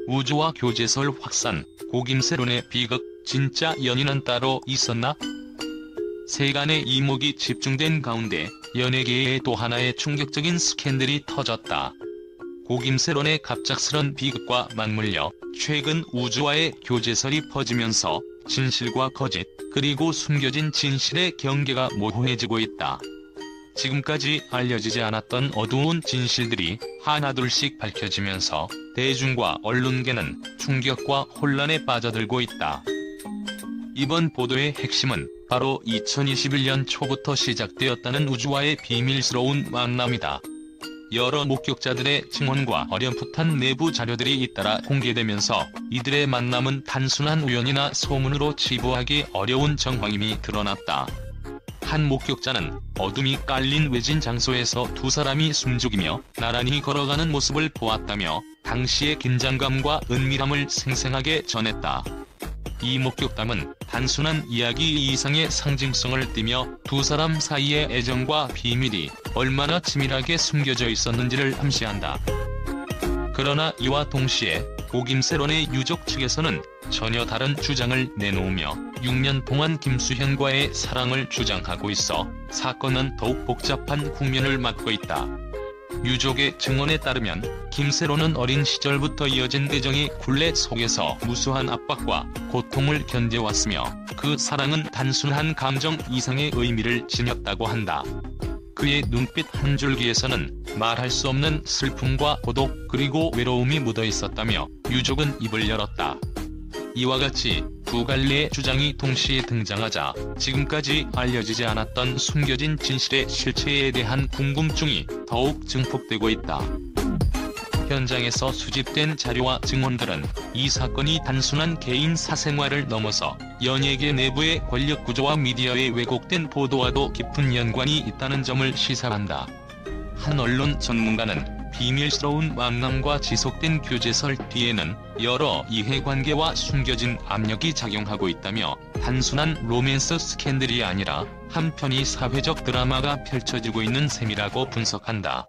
우주와 교제설 확산, 고김세론의 비극, 진짜 연인은 따로 있었나? 세간의 이목이 집중된 가운데 연예계에 또 하나의 충격적인 스캔들이 터졌다. 고김세론의 갑작스런 비극과 맞물려 최근 우주와의 교제설이 퍼지면서 진실과 거짓, 그리고 숨겨진 진실의 경계가 모호해지고 있다. 지금까지 알려지지 않았던 어두운 진실들이 하나둘씩 밝혀지면서 대중과 언론계는 충격과 혼란에 빠져들고 있다. 이번 보도의 핵심은 바로 2021년 초부터 시작되었다는 우주와의 비밀스러운 만남이다. 여러 목격자들의 증언과 어렴풋한 내부 자료들이 잇따라 공개되면서 이들의 만남은 단순한 우연이나 소문으로 치부하기 어려운 정황임이 드러났다. 한 목격자는 어둠이 깔린 외진 장소에서 두 사람이 숨죽이며 나란히 걸어가는 모습을 보았다며 당시의 긴장감과 은밀함을 생생하게 전했다. 이 목격담은 단순한 이야기 이상의 상징성을 띠며 두 사람 사이의 애정과 비밀이 얼마나 치밀하게 숨겨져 있었는지를 암시한다. 그러나 이와 동시에 고김세론의 유족 측에서는 전혀 다른 주장을 내놓으며 6년 동안 김수현과의 사랑을 주장하고 있어 사건은 더욱 복잡한 국면을 맞고 있다. 유족의 증언에 따르면 김세론은 어린 시절부터 이어진 애정의 굴레 속에서 무수한 압박과 고통을 견뎌왔으며 그 사랑은 단순한 감정 이상의 의미를 지녔다고 한다. 그의 눈빛 한 줄기에서는 말할 수 없는 슬픔과 고독 그리고 외로움이 묻어 있었다며 유족은 입을 열었다. 이와 같이 두 갈래의 주장이 동시에 등장하자 지금까지 알려지지 않았던 숨겨진 진실의 실체에 대한 궁금증이 더욱 증폭되고 있다. 현장에서 수집된 자료와 증언들은 이 사건이 단순한 개인 사생활을 넘어서 연예계 내부의 권력 구조와 미디어의 왜곡된 보도와도 깊은 연관이 있다는 점을 시사한다. 한 언론 전문가는 비밀스러운 만남과 지속된 교제설 뒤에는 여러 이해관계와 숨겨진 압력이 작용하고 있다며 단순한 로맨스 스캔들이 아니라 한편의 사회적 드라마가 펼쳐지고 있는 셈이라고 분석한다.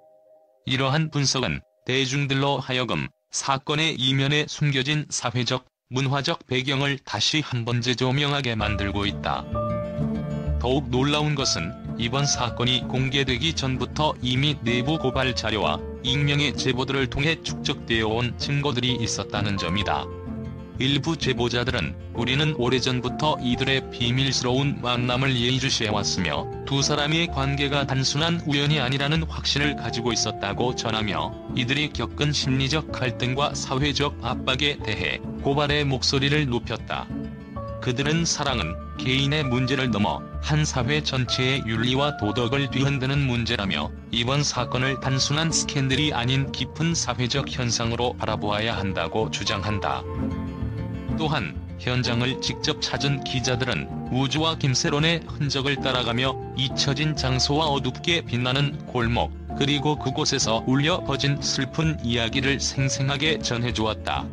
이러한 분석은 대중들로 하여금 사건의 이면에 숨겨진 사회적, 문화적 배경을 다시 한번 재조명하게 만들고 있다. 더욱 놀라운 것은 이번 사건이 공개되기 전부터 이미 내부 고발 자료와 익명의 제보들을 통해 축적되어 온 증거들이 있었다는 점이다. 일부 제보자들은 우리는 오래전부터 이들의 비밀스러운 만남을 예의주시해왔으며 두 사람의 관계가 단순한 우연이 아니라는 확신을 가지고 있었다고 전하며 이들이 겪은 심리적 갈등과 사회적 압박에 대해 고발의 목소리를 높였다. 그들은 사랑은 개인의 문제를 넘어 한 사회 전체의 윤리와 도덕을 뒤흔드는 문제라며 이번 사건을 단순한 스캔들이 아닌 깊은 사회적 현상으로 바라보아야 한다고 주장한다. 또한 현장을 직접 찾은 기자들은 우주와 김세론의 흔적을 따라가며 잊혀진 장소와 어둡게 빛나는 골목, 그리고 그곳에서 울려 퍼진 슬픈 이야기를 생생하게 전해주었다.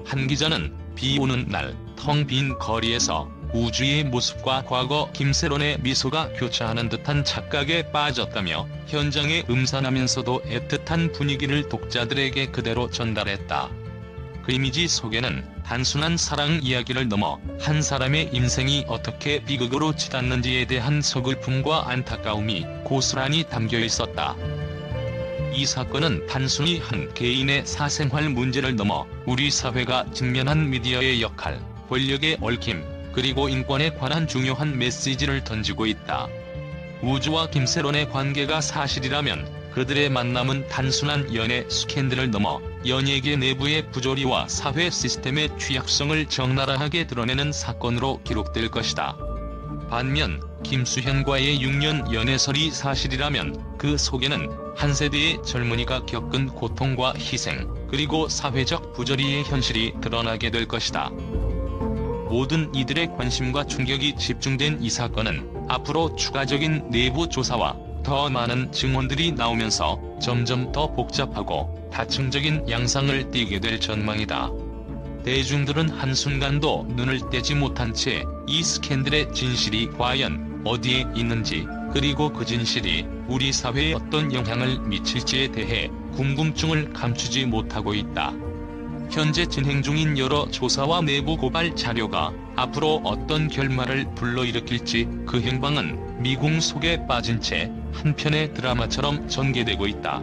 한 기자는 비 오는 날 텅 빈 거리에서 우주의 모습과 과거 김세론의 미소가 교차하는 듯한 착각에 빠졌다며 현장에 음산하면서도 애틋한 분위기를 독자들에게 그대로 전달했다. 그 이미지 속에는 단순한 사랑 이야기를 넘어 한 사람의 인생이 어떻게 비극으로 치닫는지에 대한 서글픔과 안타까움이 고스란히 담겨 있었다. 이 사건은 단순히 한 개인의 사생활 문제를 넘어 우리 사회가 직면한 미디어의 역할, 권력의 얽힘, 그리고 인권에 관한 중요한 메시지를 던지고 있다. 우주와 김세론의 관계가 사실이라면 그들의 만남은 단순한 연애 스캔들을 넘어 연예계 내부의 부조리와 사회 시스템의 취약성을 적나라하게 드러내는 사건으로 기록될 것이다. 반면 김수현과의 6년 연애설이 사실이라면 그 속에는 한 세대의 젊은이가 겪은 고통과 희생, 그리고 사회적 부조리의 현실이 드러나게 될 것이다. 모든 이들의 관심과 충격이 집중된 이 사건은 앞으로 추가적인 내부 조사와 더 많은 증언들이 나오면서 점점 더 복잡하고 다층적인 양상을 띠게 될 전망이다. 대중들은 한순간도 눈을 떼지 못한 채 이 스캔들의 진실이 과연 어디에 있는지, 그리고 그 진실이 우리 사회에 어떤 영향을 미칠지에 대해 궁금증을 감추지 못하고 있다. 현재 진행 중인 여러 조사와 내부 고발 자료가 앞으로 어떤 결말을 불러일으킬지 그 행방은 미궁 속에 빠진 채 한 편의 드라마처럼 전개되고 있다.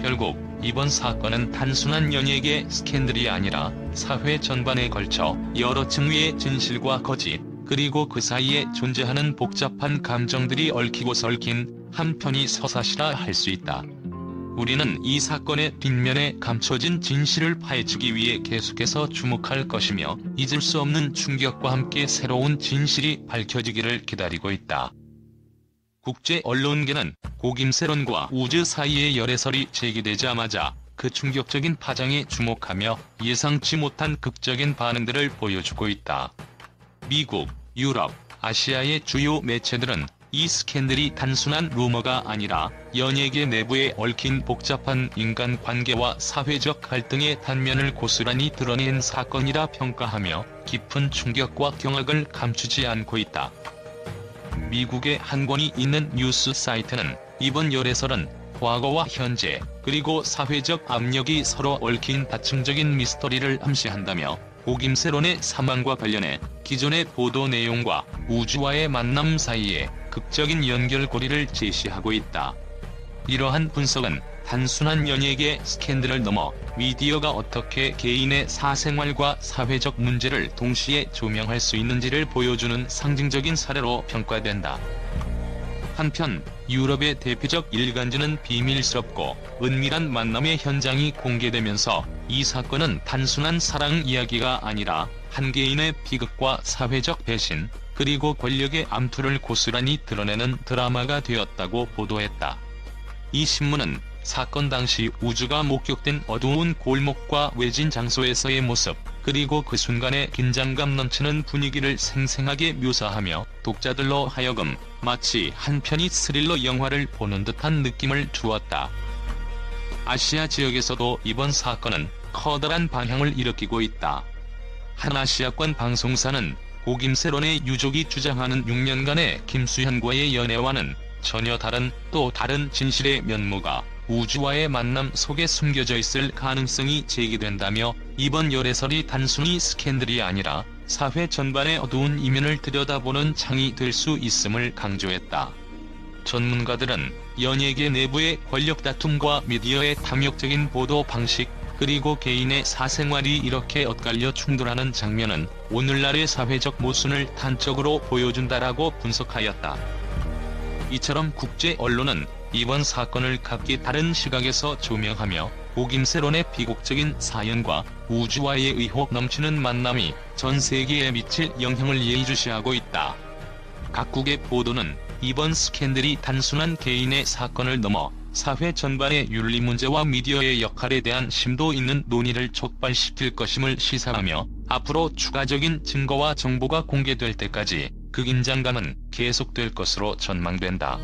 결국 이번 사건은 단순한 연예계 스캔들이 아니라 사회 전반에 걸쳐 여러 층위의 진실과 거짓, 그리고 그 사이에 존재하는 복잡한 감정들이 얽히고 설킨 한 편의 서사시라 할 수 있다. 우리는 이 사건의 뒷면에 감춰진 진실을 파헤치기 위해 계속해서 주목할 것이며 잊을 수 없는 충격과 함께 새로운 진실이 밝혀지기를 기다리고 있다. 국제 언론계는 고김세론과 우즈 사이의 열애설이 제기되자마자 그 충격적인 파장에 주목하며 예상치 못한 극적인 반응들을 보여주고 있다. 미국, 유럽, 아시아의 주요 매체들은 이 스캔들이 단순한 루머가 아니라 연예계 내부에 얽힌 복잡한 인간관계와 사회적 갈등의 단면을 고스란히 드러낸 사건이라 평가하며 깊은 충격과 경악을 감추지 않고 있다. 미국의 한 권위 있는 뉴스 사이트는 이번 열애설은 과거와 현재, 그리고 사회적 압력이 서로 얽힌 다층적인 미스터리를 암시한다며 고김세론의 사망과 관련해 기존의 보도 내용과 우주와의 만남 사이에 극적인 연결고리를 제시하고 있다. 이러한 분석은 단순한 연예계 스캔들을 넘어 미디어가 어떻게 개인의 사생활과 사회적 문제를 동시에 조명할 수 있는지를 보여주는 상징적인 사례로 평가된다. 한편 유럽의 대표적 일간지는 비밀스럽고 은밀한 만남의 현장이 공개되면서 이 사건은 단순한 사랑 이야기가 아니라 한 개인의 비극과 사회적 배신, 그리고 권력의 암투를 고스란히 드러내는 드라마가 되었다고 보도했다. 이 신문은 사건 당시 우주가 목격된 어두운 골목과 외진 장소에서의 모습, 그리고 그 순간의 긴장감 넘치는 분위기를 생생하게 묘사하며 독자들로 하여금 마치 한 편의 스릴러 영화를 보는 듯한 느낌을 주었다. 아시아 지역에서도 이번 사건은 커다란 방향을 일으키고 있다. 한 아시아권 방송사는 고김세론의 유족이 주장하는 6년간의 김수현과의 연애와는 전혀 다른 또 다른 진실의 면모가 우주와의 만남 속에 숨겨져 있을 가능성이 제기된다며 이번 열애설이 단순히 스캔들이 아니라 사회 전반의 어두운 이면을 들여다보는 창이 될 수 있음을 강조했다. 전문가들은 연예계 내부의 권력 다툼과 미디어의 탐욕적인 보도 방식, 그리고 개인의 사생활이 이렇게 엇갈려 충돌하는 장면은 오늘날의 사회적 모순을 단적으로 보여준다라고 분석하였다. 이처럼 국제 언론은 이번 사건을 각기 다른 시각에서 조명하며 고김세론의 비극적인 사연과 우주와의 의혹 넘치는 만남이 전 세계에 미칠 영향을 예의주시하고 있다. 각국의 보도는 이번 스캔들이 단순한 개인의 사건을 넘어 사회 전반의 윤리 문제와 미디어의 역할에 대한 심도 있는 논의를 촉발시킬 것임을 시사하며 앞으로 추가적인 증거와 정보가 공개될 때까지 그 긴장감은 계속될 것으로 전망된다.